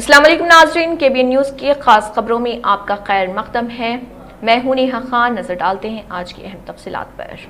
अस्सलाम वालेकुम नाज़रीन, KBN न्यूज़ की खास खबरों में आपका खैर मक़दम है। मैं हूं नेहा खान। नजर डालते हैं आज की अहम तफसीलात पर।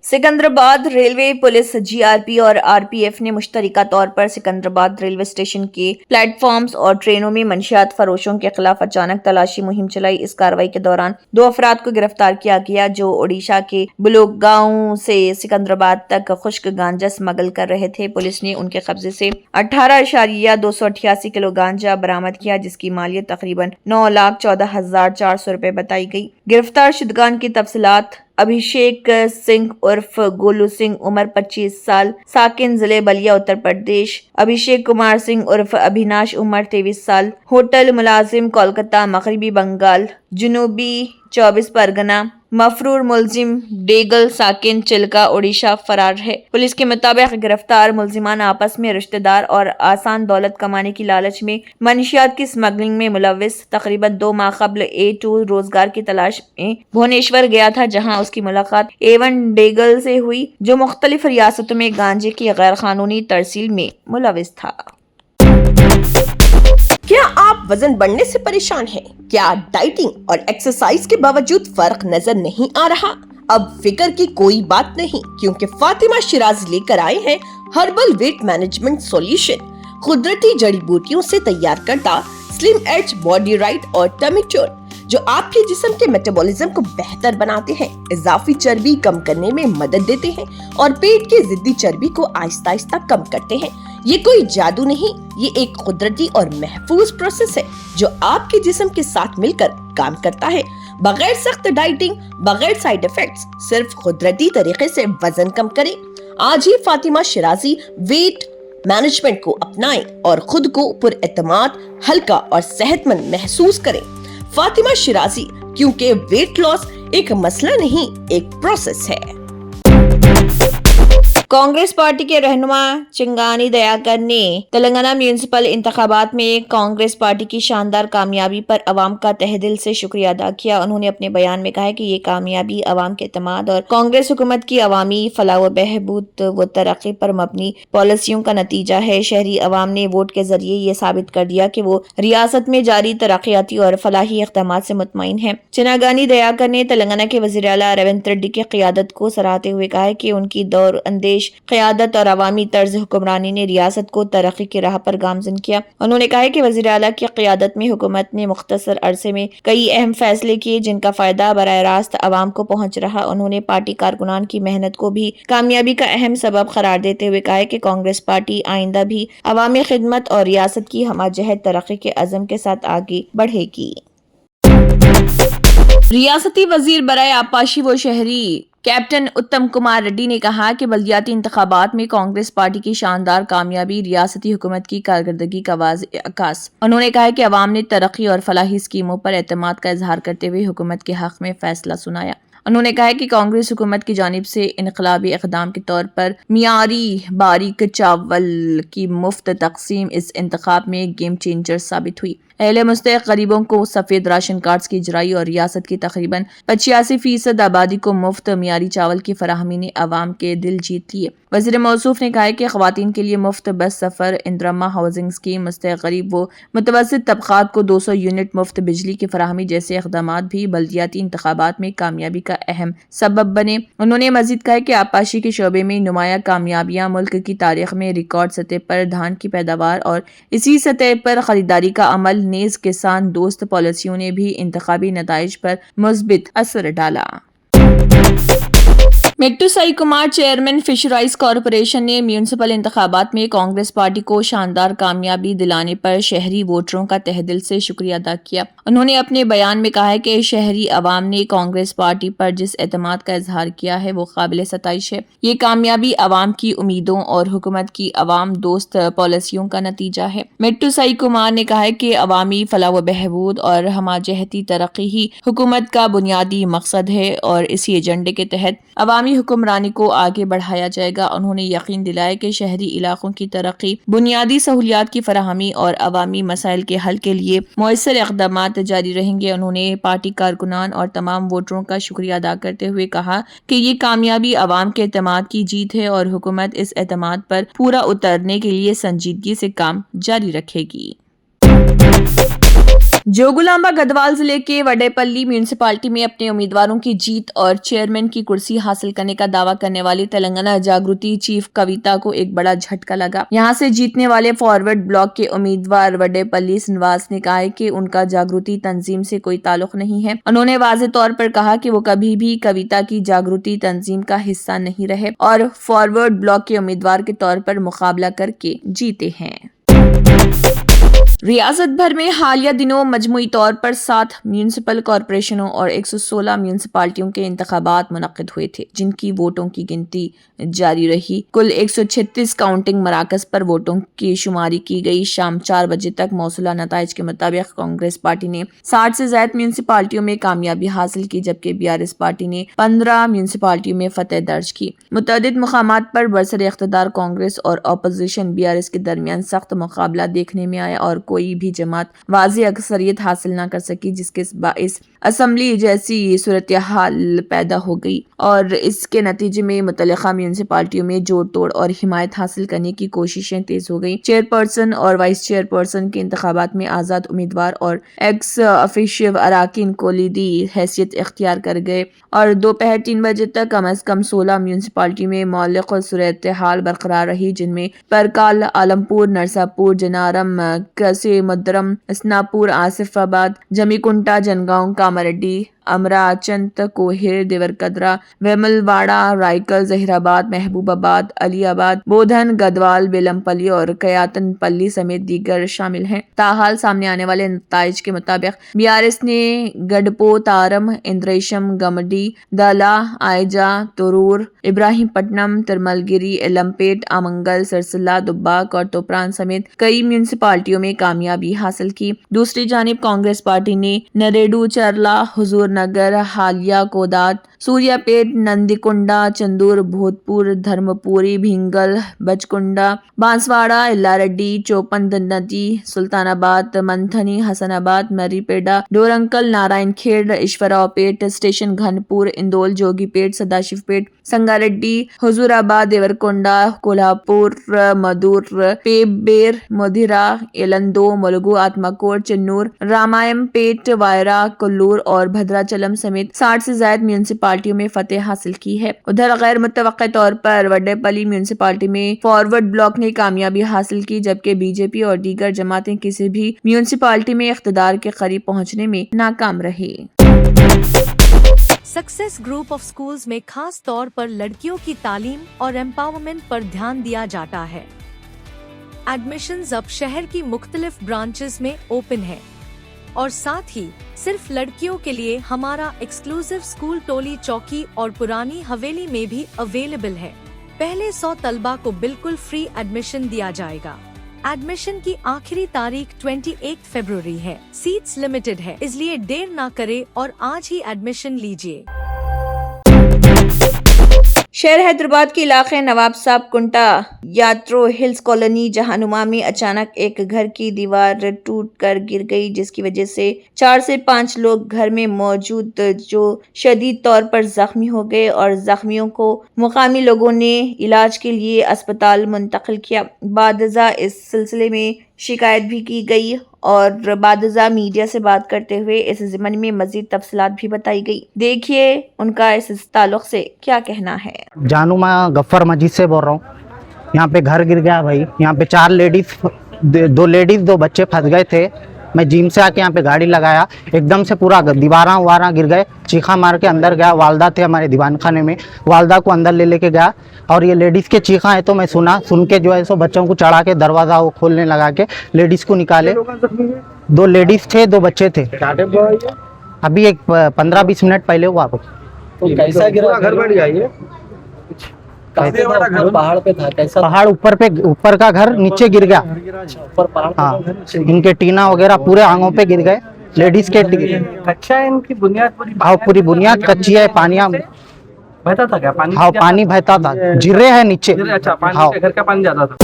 सिकंदराबाद रेलवे पुलिस, GRP और RPF ने मुश्तरका तौर पर सिकंदराबाद रेलवे स्टेशन के प्लेटफॉर्म्स और ट्रेनों में मंशियात फरोशों के खिलाफ अचानक तलाशी मुहिम चलाई। इस कार्रवाई के दौरान 2 अफराद को गिरफ्तार किया गया जो ओडिशा के बुलगांव से सिकंदराबाद तक खुश्क गांजा स्मगल कर रहे थे। पुलिस ने उनके कब्जे से 18,288 किलो गांजा बरामद किया, जिसकी मालियत तकरीबन 9,14,400 रुपए बताई गई। गिरफ्तार शुदगान की तफसीलात: अभिषेक सिंह उर्फ गोलू सिंह, उम्र 25 साल, साकिन जिले बलिया, उत्तर प्रदेश। अभिषेक कुमार सिंह उर्फ अभिनाश, उम्र 23 साल, होटल मुलाजिम, कोलकाता, मगरबी बंगाल, जनूबी 24 परगना। मफरूर मुलजिम डेगल, साकिन चिल्का, ओडिशा फरार है। पुलिस के मुताबिक गिरफ्तार मुलजिमान आपस में रिश्तेदार और आसान दौलत कमाने की लालच में मंशियात की स्मगलिंग में मुलव्विस। तकरीबन 2 माह कबल A2 रोजगार की तलाश में भुवनेश्वर गया था, जहां उसकी मुलाकात A1 डेगल से हुई, जो मुख्तलिफ रियासतों में गांजे की गैर कानूनी तरसील में मुलव्विस था। क्या आप वजन बढ़ने से परेशान हैं? क्या डाइटिंग और एक्सरसाइज के बावजूद फर्क नजर नहीं आ रहा? अब फिक्र की कोई बात नहीं, क्योंकि फातिमा शिराजी लेकर आए हैं हर्बल वेट मैनेजमेंट सॉल्यूशन। कुदरती जड़ी बूटियों से तैयार करता स्लिम एज बॉडी राइट और टमी टोन, जो आपके जिस्म के मेटाबॉलिज्म को बेहतर बनाते हैं, इजाफी चर्बी कम करने में मदद देते हैं और पेट की जिद्दी चर्बी को आहिस्ता आहिस्ता कम करते हैं। ये कोई जादू नहीं, ये एक कुदरती और महफूज प्रोसेस है जो आपके जिस्म के साथ मिलकर काम करता है। बगैर सख्त डाइटिंग, बगैर साइड इफेक्ट्स, सिर्फ कुदरती तरीके से वजन कम करें। आज ही फातिमा शिराजी वेट मैनेजमेंट को अपनाएं और खुद को पुरएतमाद, हल्का और सेहतमंद महसूस करें। फातिमा शिराजी, क्योंकि वेट लॉस एक मसला नहीं, एक प्रोसेस है। कांग्रेस पार्टी के रहनुमा चिंगानी दयाकर ने तेलंगाना म्यूनिसिपल इंतखाबात में कांग्रेस पार्टी की शानदार कामयाबी पर अवाम का तहे दिल से शुक्रिया अदा किया। उन्होंने अपने बयान में कहा कि ये कामयाबी अवाम के एतमाद और कांग्रेस हुकूमत की अवामी फलाह व बहबूद व तरक्की पर मबनी पॉलिसियों का नतीजा है। शहरी अवाम ने वोट के जरिए ये साबित कर दिया कि वो रियासत में जारी तरक्याती और फलाही इक़दामात से मुतमईन है। चिंगानी दयाकर ने तेलंगाना के वज़ीर आला रेवंत रेड्डी की क़ियादत को सराहते हुए कहा कि उनकी दौर अंदेश क़यादत और अवामी तर्ज हुक्मरानी ने रियासत को तरक्की की राह पर गामज़न किया। उन्होंने कहा कि वज़ीर आला की क़यादत में हुकूमत ने मुख्तसर अरसे में कई अहम फैसले किए, जिनका फायदा बराह रास्त अवाम को पहुंच रहा। उन्होंने पार्टी कारकुनान की मेहनत को भी कामयाबी का अहम सबब करार देते हुए कहा कि कांग्रेस पार्टी आइंदा भी अवामी खिदमत और रियासत की हमाजहत तरक्की के अज़म के साथ आगे बढ़ेगी। रियासती वजीर बराए आपाशी व शहरी कैप्टन उत्तम कुमार रेड्डी ने कहा कि बल्दियाती इंतखाबात में कांग्रेस पार्टी की शानदार कामयाबी रियासती हुकूमत की कारकर्दगी का वाज़ेह अक्कास। उन्होंने कहा कि अवाम ने तरक्की और फलाही स्कीमों पर एतमाद का इजहार करते हुए हुकूमत के हक में फैसला सुनाया। उन्होंने कहा कि कांग्रेस हुकूमत की जानिब से इनकलाबी इक़दाम के तौर पर मियारी बारीक चावल की मुफ्त तकसीम इस इंतखाब में गेम चेंजर साबित हुई। अहले मुस्तहिक़ गरीबों को सफ़ेद राशन कार्ड्स की इजराई और रियासत की तकरीबन 85% आबादी को मुफ्त मियारी चावल की फराहमी ने अवाम के दिल जीत लिए। वज़ीर मौसूफ ने कहा कि ख़वातीन के लिए मुफ्त बस सफ़र, इंदिरा हाउसिंग स्कीम, मुस्तहिक़ गरीब व मुतवस्सित तबक़ात को 200 यूनिट मुफ्त बिजली की फराहमी जैसे इक़दामात भी बल्दियाती इंतखाबात में कामयाबी का अहम सबब बने। उन्होंने मज़ीद कहा कि आपाशी के शोबे में नुमायाँ कामयाबियाँ मुल्क की तारीख में रिकॉर्ड सतह पर धान की पैदावार और इसी सतह पर ख़रीदारी का अमल नेज़ किसान दोस्त पॉलिसियों ने भी इंतखाबी नताइज पर मुस्बित असर डाला। मेट्टू साई कुमार, चेयरमैन फिशराइज कॉरपोरेशन ने म्यूनिसिपल इंतखाबात में कांग्रेस पार्टी को शानदार कामयाबी दिलाने पर शहरी वोटरों का तहे दिल से शुक्रिया अदा किया। उन्होंने अपने बयान में कहा है कि शहरी अवाम ने कांग्रेस पार्टी पर जिस एतमाद का इजहार किया है वो काबिल सताइश है। ये कामयाबी अवाम की उम्मीदों और हुकूमत की अवाम दोस्त पॉलिसियों का नतीजा है। मेट्टू साई कुमार ने कहा है कि अवामी फलाह व बहबूद और हमाजहती तरक्की ही हुकूमत का बुनियादी मकसद है और इसी एजेंडे के तहत अवामी عوامی حکمرانی کو آگے بڑھایا جائے گا۔ انہوں نے یقین دلایا کہ شہری علاقوں کی ترقی، بنیادی سہولیات کی فراہمی اور عوامی مسائل کے حل کے لیے مؤثر اقدامات جاری رہیں گے۔ انہوں نے پارٹی کارکنان اور تمام ووٹروں کا شکریہ ادا کرتے ہوئے کہا کہ یہ کامیابی عوام کے اعتماد کی جیت ہے اور حکومت اس اعتماد پر پورا اترنے کے لیے سنجیدگی سے کام جاری رکھے گی۔ جوگلامبا گدوال ضلع کے وڈے پلی میونسپالٹی میں اپنے امیدواروں کی جیت اور چیئرمین کی کرسی حاصل کرنے کا دعویٰ کرنے والی تلنگانہ جاگرتی چیف کویتا کو ایک بڑا جھٹکا لگا۔ یہاں سے جیتنے والے فارورڈ بلاک کے امیدوار وڈے پلی سنواس نے کہا ہے کہ ان کا جاگرتی تنظیم سے کوئی تعلق نہیں ہے۔ انہوں نے واضح طور پر کہا کہ وہ کبھی بھی کویتا کی جاگرتی تنظیم کا حصہ نہیں رہے اور فارورڈ بلاک کے امیدوار کے طور پر مقابلہ کر کے جیتے ہیں۔ ریاست بھر میں حالیہ دنوں مجموعی طور پر 7 میونسپل کارپوریشنوں اور 116 میونسپالٹیوں کے انتخابات منعقد ہوئے تھے، جن کی ووٹوں کی گنتی جاری رہی۔ کل 136 کاؤنٹنگ مراکز پر ووٹوں کی شماری کی گئی۔ شام 4 بجے تک موصولہ نتائج کے مطابق کانگریس پارٹی نے 60 سے زائد میونسپالٹیوں میں کامیابی حاصل کی، جبکہ BRS پارٹی نے 15 میونسپالٹیوں میں فتح درج کی۔ متعدد مقامات پر برسر اقتدار کانگریس اور اپوزیشن BRS کے درمیان سخت مقابلہ دیکھنے میں آیا اور کوئی بھی جماعت واضح اکثریت حاصل نہ کر سکی، جس کے باعث اسمبلی جیسی صورتحال پیدا ہو گئی اور اس کے نتیجے میں متعلقہ میونسپالٹیوں میں جوڑ توڑ اور حمایت حاصل کرنے کی کوششیں تیز ہو گئیں۔ چیئر پرسن اور وائس چیئر پرسن کے انتخابات میں آزاد امیدوار اور ایکس افیشیو اراکین کلیدی حیثیت اختیار کر گئے اور دوپہر 3 بجے تک کم از کم 16 میونسپالٹیوں میں معلق صورتحال برقرار رہی، جن میں پرکال، عالمپور، نرساپور، جنارم، کسی مدرم، اسناپور، آصف آباد، جمی کنٹا، جنگاؤں، کاماریڈی، امراچنت، کوہر، دیورکدرا، ویمل واڑہ، رائکل، ظہیر آباد، محبوب آباد، علی آباد، بودھن، گدوال، بیلم پلی اور کیاتن پلی سمیت دیگر شامل ہیں۔ تاحال سامنے آنے والے نتائج کے مطابق BRS نے گڈپو، تارم، اندریشم، گمڈی، دالا، آئیجا، تورور، ابراہیم پٹنم، ترملگیری، ایلمپیٹ، آمنگل، سرسلہ، دباک اور توپران سمیت کئی میونسپالٹیوں میں کامیابی حاصل کی۔ دوسری جانب کانگریس پارٹی نے نریڈو، چرلا، حضور نگر، حالیہ، کودات، سوریا پیٹ، نندیکنڈا، چندور، بھوتپور، دھرمپوری، بھینگل، بچکنڈا، بانسواڑہ، ایلاریڈی، چوپند ندی، سلطان آباد، منتھنی، حسن آباد، مری پیڈا، ڈورنکل، نارائن کھیڑ، ایشوراؤ پیٹ اسٹیشن، گھنپور، اندول، جوگی پیٹ، سداشیو پیٹ، سنگاریڈی، حضور آباد، دیورکنڈا، کولہاپور، مدور، پیبیر، مدھیرا، ایلندو، ملگو، آتماکور، چنور، رامائم پیٹ، وائرا، کلور اور بھدراچلم سمیت 60 سے زائد میونسپالٹیوں میں فتح حاصل کی ہے۔ ادھر غیر متوقع طور پر وڈے پلی میونسپالٹی میں فارورڈ بلاک نے کامیابی حاصل کی، جبکہ BJP اور دیگر جماعتیں کسی بھی میونسپالٹی میں اقتدار کے قریب پہنچنے میں ناکام رہی۔ سکسیس گروپ آف سکولز میں خاص طور پر لڑکیوں کی تعلیم اور ایمپاورمنٹ پر دھیان دیا جاتا ہے۔ ایڈمیشنز اب شہر کی مختلف برانچز میں اوپن ہے اور ساتھ ہی صرف لڑکیوں کے لیے ہمارا ایکسکلوسیو اسکول ٹولی چوکی اور پرانی حویلی میں بھی اویلیبل ہے۔ پہلے 100 طلبہ کو بالکل فری ایڈمیشن دیا جائے گا۔ ایڈمیشن کی آخری تاریخ 28 فروری ہے۔ سیٹس لمیٹڈ ہے، اس لیے دیر نہ کرے اور آج ہی ایڈمیشن لیجیے۔ شہر حیدرآباد کے علاقے نواب صاحب کنٹا یاترو ہلز کالونی جہانما میں اچانک ایک گھر کی دیوار ٹوٹ کر گر گئی، جس کی وجہ سے 4 سے 5 لوگ گھر میں موجود جو شدید طور پر زخمی ہو گئے اور زخمیوں کو مقامی لوگوں نے علاج کے لیے اسپتال منتقل کیا۔ بعد ازاں اس سلسلے میں شکایت بھی کی گئی اور بعد ازاں میڈیا سے بات کرتے ہوئے اس ضمن میں مزید تفصیلات بھی بتائی گئی۔ دیکھیے ان کا اس تعلق سے کیا کہنا ہے۔ جانو میں غفر مجید سے بول رہا ہوں۔ یہاں پہ گھر گر گیا بھائی، یہاں پہ 4 لیڈیز، 2 لیڈیز 2 بچے پھنس گئے تھے۔ میں جم سے آ کے یہاں پہ گاڑی لگایا، ایک دم سے پورا دیواراں گر گئے، چیخا مار کے اندر گیا۔ والدہ تھے ہمارے دیوان خانے میں، والدہ کو اندر لے کے گیا اور یہ لیڈیز کے چیخا ہے تو میں سن کے جو ہے سو بچوں کو چڑھا کے دروازہ وہ کھولنے لگا کے لیڈیز کو نکالے۔ 2 لیڈیز تھے، 2 بچے تھے۔ ابھی ایک 15-20 منٹ پہلے ہوا۔ کیسا گرا گھر بڑھ جائیے؟ پہاڑ پہ تھا؟ کیسا پہاڑ اوپر کا گھر نیچے گر گیا۔ ہاں، ان کے ٹینا وغیرہ پورے آنگوں پہ گر گئے۔ لیڈیز کے کچا ہے، ان کی بنیاد پوری بنیاد کچی ہے، پانیاں बहता था क्या पानी? हाँ पानी बहता था, जिरे है नीचे। अच्छा, पानी हाँ। घर का पानी जाता था।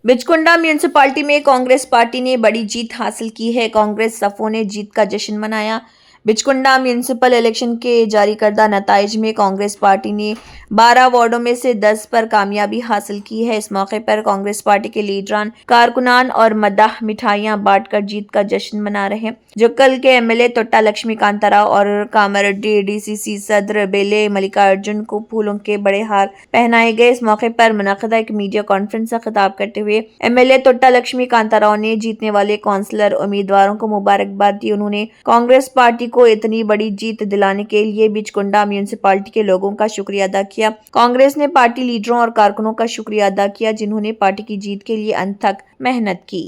बिचकुंडा म्यूनिसिपैलिटी में कांग्रेस पार्टी ने बड़ी जीत हासिल की है। कांग्रेस सफों ने जीत का जश्न मनाया। बिचकुंडा म्यूनिसिपल इलेक्शन के जारी करदा नताइज में कांग्रेस पार्टी ने 12 वार्डों में से 10 पर कामयाबी हासिल की है। इस मौके पर कांग्रेस पार्टी के लीडरान, कारकुनान और मद्दाह मिठाइयां बांटकर जीत का जश्न मना रहे हैं। जो कल के एमएलए तोट्टा लक्ष्मीकांत राव और कामारेड्डी डीसीसी सदर बेले मल्लिकार्जुन को फूलों के बड़े हार पहनाए गए। इस मौके पर मुनक्किदा एक मीडिया कॉन्फ्रेंस से खिताब करते हुए एमएलए तोट्टा लक्ष्मीकांत राव ने जीतने वाले काउंसलर उम्मीदवारों को मुबारकबाद दी। उन्होंने कांग्रेस पार्टी को इतनी बड़ी जीत दिलाने के लिए बिचकुंडा म्यूनिसिपैलिटी के लोगों का शुक्रिया अदा किया। कांग्रेस ने पार्टी लीडरों और कारकुनों का शुक्रिया अदा किया जिन्होंने पार्टी की जीत के लिए अंत तक मेहनत की।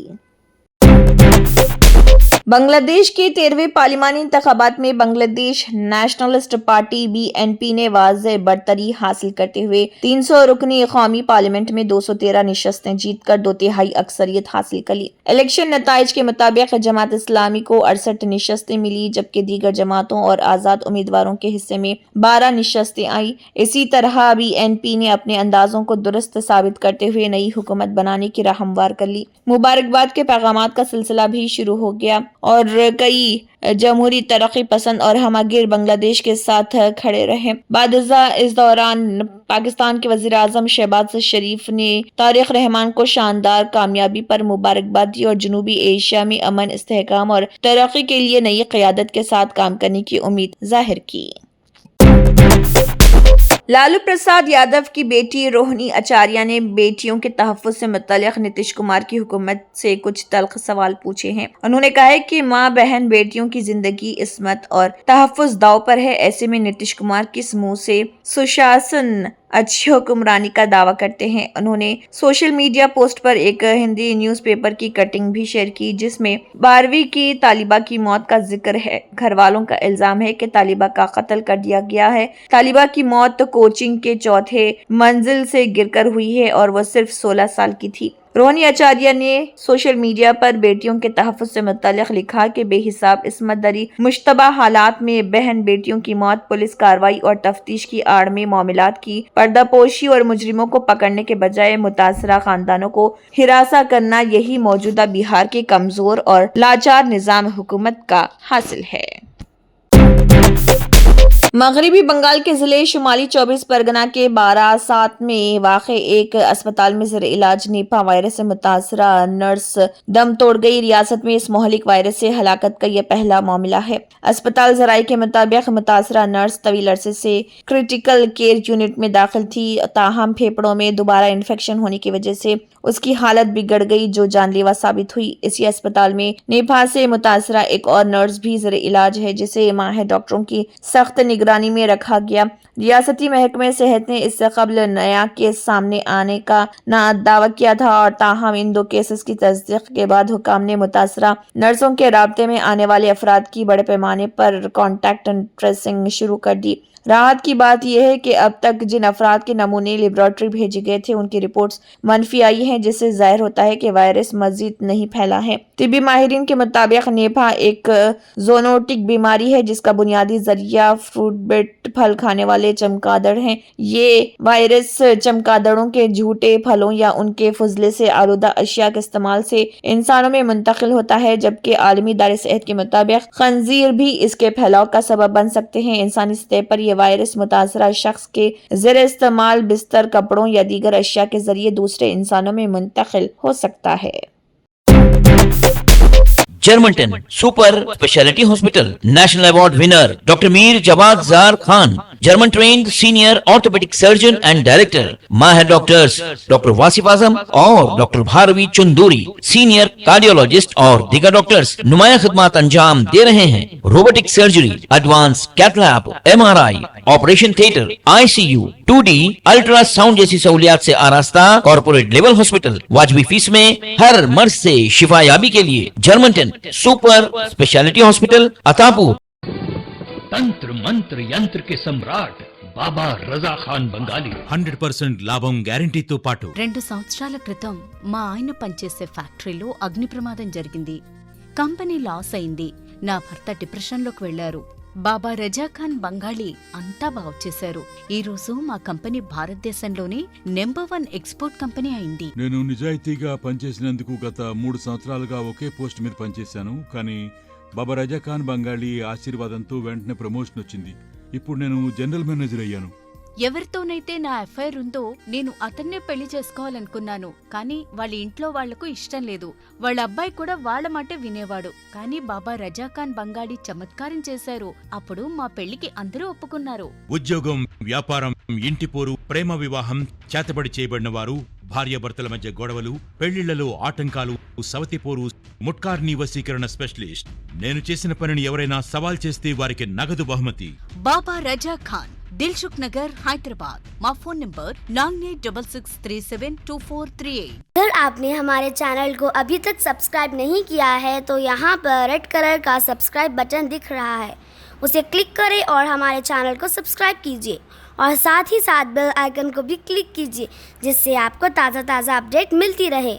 बांग्लादेश के 13वें पार्लिमानी इंतखाबात में बांग्लादेश नेशनलिस्ट पार्टी बीएनपी ने वाज़ेह बढ़तरी हासिल करते हुए 300 रुकनी कौमी पार्लियामेंट में 213 नशस्तें जीतकर 2/3 अक्सरियत हासिल कर ली। इलेक्शन नताइज के मुताबिक जमात इस्लामी को 68 नशस्तें मिली जबकि दीगर जमातों और आजाद उम्मीदवारों के हिस्से में 12 नशस्तें आई। इसी तरह बीएनपी ने अपने अंदाजों को दुरुस्त साबित करते हुए नई हुकूमत बनाने की राह हमवार कर ली। मुबारकबाद के पैगामात का सिलसिला भी शुरू हो गया और कई जमहूरी तरक्की पसंद और हमगिर बांग्लादेश के साथ खड़े रहे। बादशाह इस दौरान पाकिस्तान के वजीर आजम शहबाज शरीफ ने तारिक रहमान को शानदार कामयाबी पर मुबारकबाद दी और जनूबी एशिया में अमन, इस्तेहकाम और तरक्की के लिए नई क़यादत के साथ काम करने की उम्मीद जाहिर की। लालू प्रसाद यादव की बेटी रोहिणी आचार्य ने बेटियों के तहफ़्फ़ुज़ से मुतल्लिक़ नीतीश कुमार की हुकूमत से कुछ तल्ख़ सवाल पूछे हैं। उन्होंने कहा है कि माँ बहन बेटियों की जिंदगी, इस्मत और तहफ़्फ़ुज़ दांव पर है। ऐसे में नीतीश कुमार किस मुंह से सुशासन, अच्छी हुक्मरानी का दावा करते हैं। उन्होंने सोशल मीडिया पोस्ट पर एक हिंदी न्यूज़पेपर की कटिंग भी शेयर की जिसमें 12वीं की तालिबा की मौत का जिक्र है। घर वालों का इल्जाम है कि तालिबा का कत्ल कर दिया गया है। तालिबा की मौत कोचिंग के 4थे मंजिल से गिरकर हुई है और वह सिर्फ 16 साल की थी। रोहिणी आचार्य ने सोशल मीडिया पर बेटियों के तहफ़्फ़ुज़ से मुतल्लिक़ लिखा कि बेहिसाब इस्मत दरी मुश्तबा हालात में बहन बेटियों की मौत, पुलिस कार्रवाई और तफ्तीश की आड़ में मामलात की पर्दापोशी और मुजरिमों को पकड़ने के बजाय मुतासरा खानदानों को हिरासा करना, यही मौजूदा बिहार के कमजोर और लाचार निज़ाम हुकूमत का हासिल है। मगरबी बंगाल के जिले शुमाली 24 परगना के बारासात में वाक़े एक अस्पताल में ज़ेर इलाज निपा वायरस से मुतासरा नर्स दम तोड़ गई। रियासत में इस मोहलिक वायरस से हलाकत का यह पहला मामला है। अस्पताल ज़राए के मुताबिक मुतासरा नर्स तवील अरसे से क्रिटिकल केयर यूनिट में दाखिल थी, ताहम फेफड़ों में दोबारा इन्फेक्शन होने की वजह से उसकी हालत बिगड़ गई जो जानलेवा साबित हुई। इसी अस्पताल में निपा से मुतासरा एक और नर्स भी ज़ेर इलाज है जिसे माहिर डॉक्टरों की सख्त निगरानी में रखा गया। रियासती महकमे सेहत ने इससे कबल नया केस सामने आने का दावा किया था और ताहम इन 2 केसेस की तस्दीक के बाद हुकाम ने मुतासरा नर्सों के राब्ते में आने वाले अफराद की बड़े पैमाने पर कॉन्टैक्ट ट्रेसिंग शुरू कर दी। राहत की बात यह है कि अब तक जिन अफराद के नमूने लेबोरेटरी भेजे गए थे उनकी रिपोर्ट्स मनफी आई हैं जिससे जाहिर होता है कि वायरस मजीद नहीं फैला है। तिब्बी माहिरीन के मुताबिक नेफा एक जोनोटिक बीमारी है जिसका बुनियादी जरिया फ्रूट बेट फल खाने वाले चमगादड़ हैं। ये वायरस चमगादड़ों के झूठे फलों या उनके फजले से आलूदा अशिया के इस्तेमाल से इंसानों में मुंतकिल होता है जबकि आलमी इदारे सेहत के मुताबिक खंजीर भी इसके फैलाव का सबब बन सकते हैं। इंसानी सतह पर यह वायरस मुतासरा शख्स के ज़ेर इस्तेमाल बिस्तर, कपड़ों या दीगर अशिया के जरिए दूसरे इंसानों में मुंतकिल हो सकता है। Germanton super speciality hospital national award winner doctor Mir Jawad Jar Khan, German trained senior orthopaedic surgeon and director, माहिर डॉक्टर्स डॉक्टर वासिफ आजम और doctor Bharvi Chanduri, senior cardiologist और दीगर डॉक्टर्स नुमाया खिदमत अंजाम दे रहे हैं। Robotic surgery, advance cath lab, MRI, operation theatre, ICU, 2D ultrasound जैसी सहूलियात से आरास्ता कॉर्पोरेट लेवल हॉस्पिटल। वाजबी फीस में हर मर्ज से शिफायाबी के लिए Germanton super speciality hospital Attapur. तंत्र मंत्र यंत्र के सम्राट బాబా రజా ఖాన్ బంగాలి 100% లాభం గ్యారెంటీతో పాటు 2 సంవత్సరాల క్రితం మా ఆయన పనిచేసే ఫ్యాక్టరీలో అగ్ని ప్రమాదం జరిగింది. కంపెనీ లాస్ అయింది. నా భర్త డిప్రెషన్లోకి వెళ్లారు. బాబా రజా ఖాన్ బంగాళీ అంతా బాగు చేశారు. ఈ రోజు మా కంపెనీ భారతదేశంలోనే #1 ఎక్స్పోర్ట్ కంపెనీ అయింది. నేను నిజాయితీగా పనిచేసినందుకు గత 3 సంవత్సరాలుగా ఒకే పోస్ట్ మీద పనిచేశాను. కానీ బాబా రజా ఖాన్ బంగాళీ ఆశీర్వాదంతో వెంటనే ప్రమోషన్ వచ్చింది. ఇప్పుడు నేను జనరల్ మేనేజర్ అయ్యాను. ఎవరితోనైతే నా ఎఫ్ఐఆర్ ఉందో నేను అతన్నే పెళ్లి చేసుకోవాలనుకున్నాను. కానీ వాళ్ళ ఇంట్లో వాళ్లకు ఇష్టం లేదు. వాళ్ళ అబ్బాయి కూడా వాళ్ళ మాట వినేవాడు. కానీ బాబా రజా ఖాన్ బంగాళీ చమత్కారం చేశారు. అప్పుడు మా పెళ్లికి అందరూ ఒప్పుకున్నారు. ఉద్యోగం, వ్యాపారం, ఇంటి పోరు, ప్రేమ వివాహం, చేతబడి చేయబడిన వారు, భార్యాభర్తల మధ్య గొడవలు, పెళ్లిళ్లలో ఆటంకాలు, సవతిపోరు, ముట్కార్నీ వశీకరణ స్పెషలిస్ట్. నేను చేసిన పనిని ఎవరైనా సవాల్ చేస్తే వారికి నగదు బహుమతి. బాబా రజా ఖాన్, दिलसुख नगर, हैदराबाद। माँ फोन नंबर 9866372438। अगर आपने हमारे चैनल को अभी तक सब्सक्राइब नहीं किया है तो यहाँ पर रेड कलर का सब्सक्राइब बटन दिख रहा है, उसे क्लिक करें और हमारे चैनल को सब्सक्राइब कीजिए और साथ ही साथ बेल आइकन को भी क्लिक कीजिए, जिससे आपको ताज़ा अपडेट मिलती रहे।